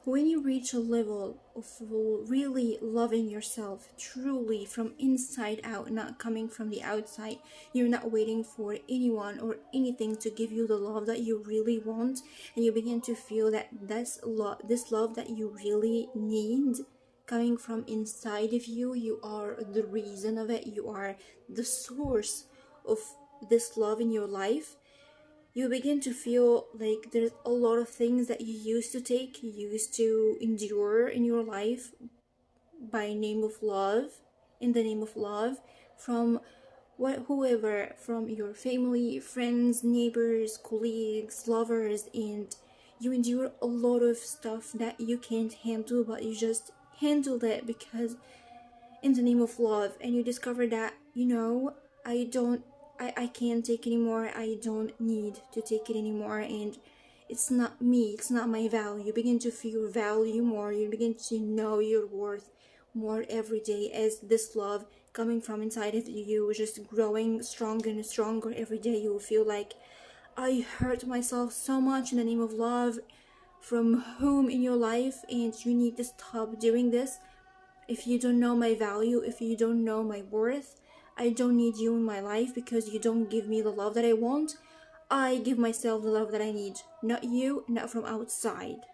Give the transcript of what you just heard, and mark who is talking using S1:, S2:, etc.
S1: When you reach a level of really loving yourself truly from inside out, not coming from the outside, you're not waiting for anyone or anything to give you the love that you really want, and you begin to feel that this love that you really need coming from inside of you. You are the reason of it, you are the source of this love in your life. You begin to feel like there's a lot of things that you used to take, you used to endure in your life by name of love, in the name of love, from whoever, from your family, friends, neighbors, colleagues, lovers, and you endure a lot of stuff that you can't handle, but you just handle it because in the name of love. And you discover that, I don't I can't take anymore, I don't need to take it anymore, and it's not me, it's not my value. You begin to feel value more, you begin to know your worth more every day, as this love coming from inside of you just growing stronger and stronger every day. You will feel like, I hurt myself so much in the name of love from whom in your life, and you need to stop doing this. If you don't know my value, if you don't know my worth, I don't need you in my life because you don't give me the love that I want. I give myself the love that I need, not you, not from outside.